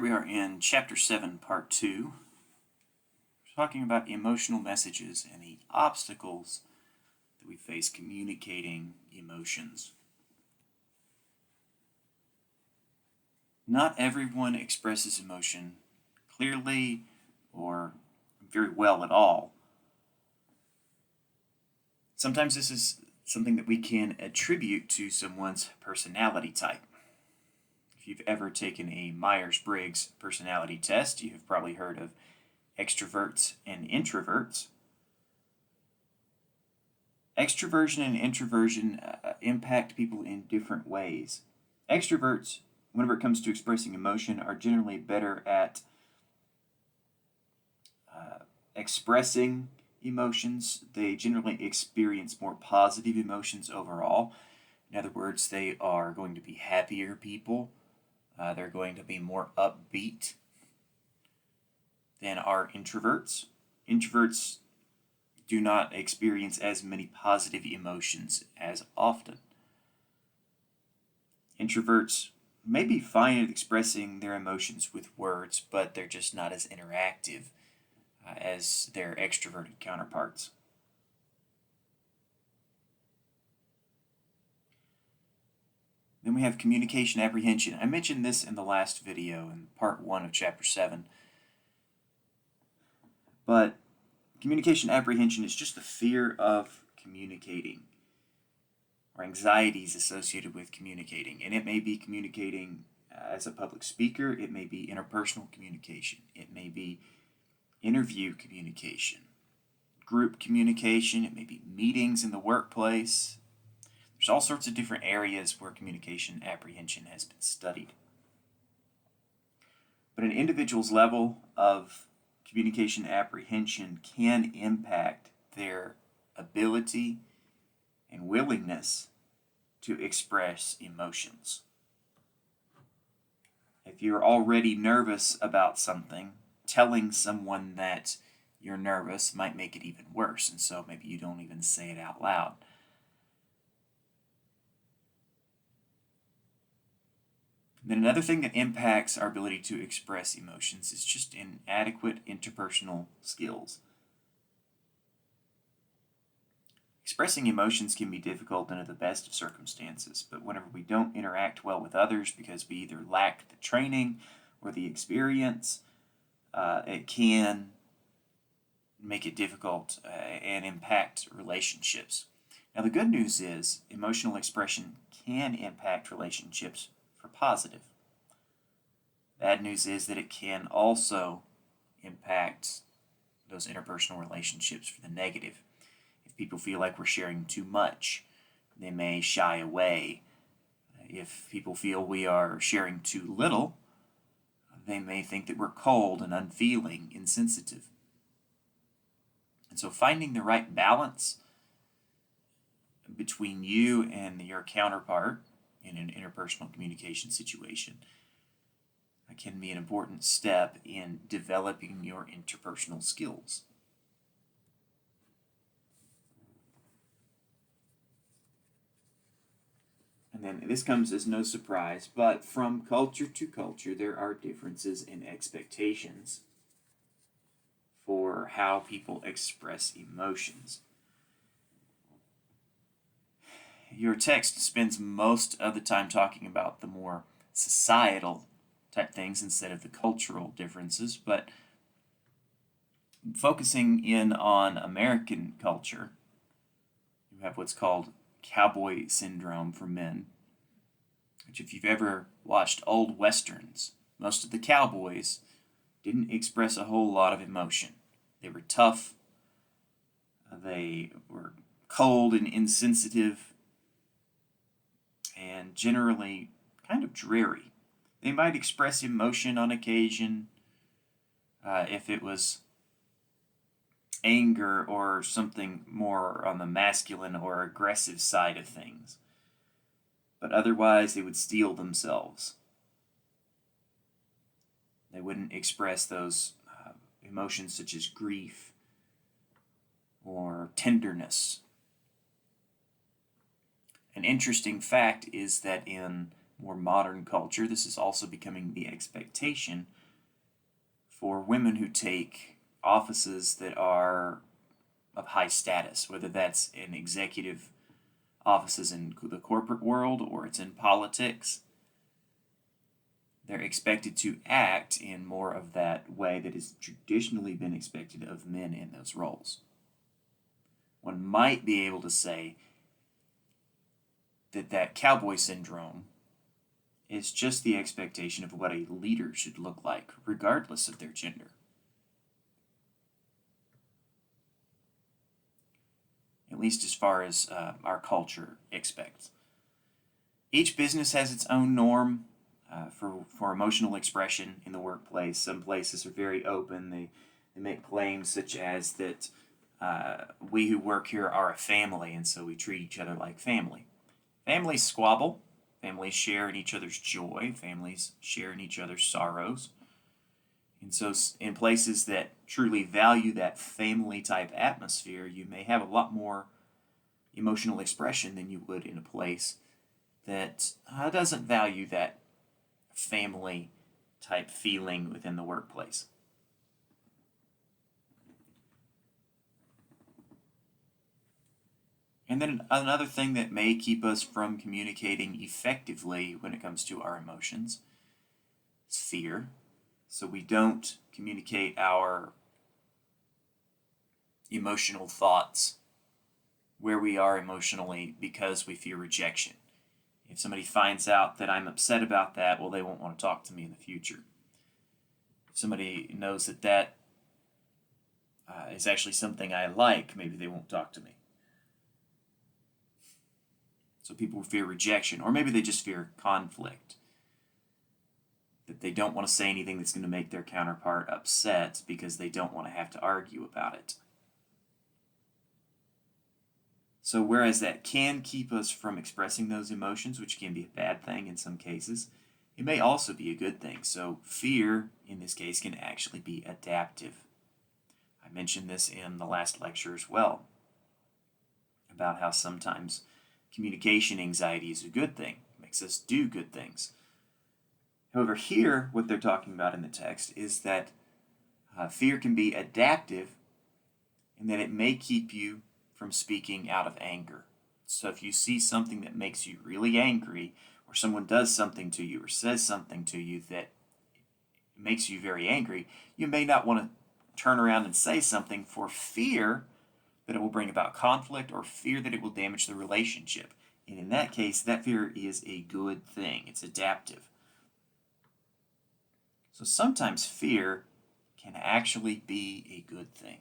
Here we are in Chapter 7, Part 2. We're talking about emotional messages and the obstacles that we face communicating emotions. Not everyone expresses emotion clearly or very well at all. Sometimes this is something that we can attribute to someone's personality type. If you've ever taken a Myers-Briggs personality test, you have probably heard of extroverts and introverts. Extroversion and introversion impact people in different ways. Extroverts, whenever it comes to expressing emotion, are generally better at expressing emotions. They generally experience more positive emotions overall. In other words, they are going to be happier people. They're going to be more upbeat than are introverts. Introverts do not experience as many positive emotions as often. Introverts may be fine at expressing their emotions with words, but they're just not as interactive as their extroverted counterparts. Then we have communication apprehension. I mentioned this in the last video in part 1 of chapter 7. But communication apprehension is just the fear of communicating or anxieties associated with communicating. And it may be communicating as a public speaker, it may be interpersonal communication, it may be interview communication, group communication, it may be meetings in the workplace. There's all sorts of different areas where communication apprehension has been studied. But an individual's level of communication apprehension can impact their ability and willingness to express emotions. If you're already nervous about something, telling someone that you're nervous might make it even worse, and so maybe you don't even say it out loud. Then another thing that impacts our ability to express emotions is just inadequate interpersonal skills. Expressing emotions can be difficult under the best of circumstances, but whenever we don't interact well with others because we either lack the training or the experience, it can make it difficult and impact relationships. Now, the good news is emotional expression can impact relationships for positive. Bad news is that it can also impact those interpersonal relationships for the negative. If people feel like we're sharing too much, they may shy away. If people feel we are sharing too little, they may think that we're cold and unfeeling, insensitive. And so finding the right balance between you and your counterpart in an interpersonal communication situation can be an important step in developing your interpersonal skills. And then this comes as no surprise, but from culture to culture, there are differences in expectations for how people express emotions. Your text spends most of the time talking about the more societal type things instead of the cultural differences, but focusing in on American culture, you have what's called cowboy syndrome for men, which if you've ever watched old westerns, most of the cowboys didn't express a whole lot of emotion. They were tough, they were cold and insensitive, and generally kind of dreary. They might express emotion on occasion if it was anger or something more on the masculine or aggressive side of things. But otherwise, they would steel themselves. They wouldn't express those emotions such as grief or tenderness. An interesting fact is that in more modern culture, this is also becoming the expectation for women who take offices that are of high status, whether that's in executive offices in the corporate world or it's in politics. They're expected to act in more of that way that has traditionally been expected of men in those roles. One might be able to say that cowboy syndrome is just the expectation of what a leader should look like, regardless of their gender. At least as far as our culture expects. Each business has its own norm for emotional expression in the workplace. Some places are very open. They make claims such as that we who work here are a family, and so we treat each other like family. Families squabble. Families share in each other's joy. Families share in each other's sorrows. And so in places that truly value that family-type atmosphere, you may have a lot more emotional expression than you would in a place that doesn't value that family-type feeling within the workplace. And then another thing that may keep us from communicating effectively when it comes to our emotions is fear. So we don't communicate our emotional thoughts where we are emotionally because we fear rejection. If somebody finds out that I'm upset about that, well, they won't want to talk to me in the future. If somebody knows that is actually something I like, maybe they won't talk to me. So people fear rejection, or maybe they just fear conflict. That they don't want to say anything that's going to make their counterpart upset because they don't want to have to argue about it. So whereas that can keep us from expressing those emotions, which can be a bad thing in some cases, it may also be a good thing. So fear, in this case, can actually be adaptive. I mentioned this in the last lecture as well, about how sometimes communication anxiety is a good thing, makes us do good things. However, here, what they're talking about in the text is that fear can be adaptive in that it may keep you from speaking out of anger. So if you see something that makes you really angry, or someone does something to you or says something to you that makes you very angry, you may not want to turn around and say something for fear that it will bring about conflict or fear that it will damage the relationship. And in that case, that fear is a good thing. It's adaptive. So sometimes fear can actually be a good thing.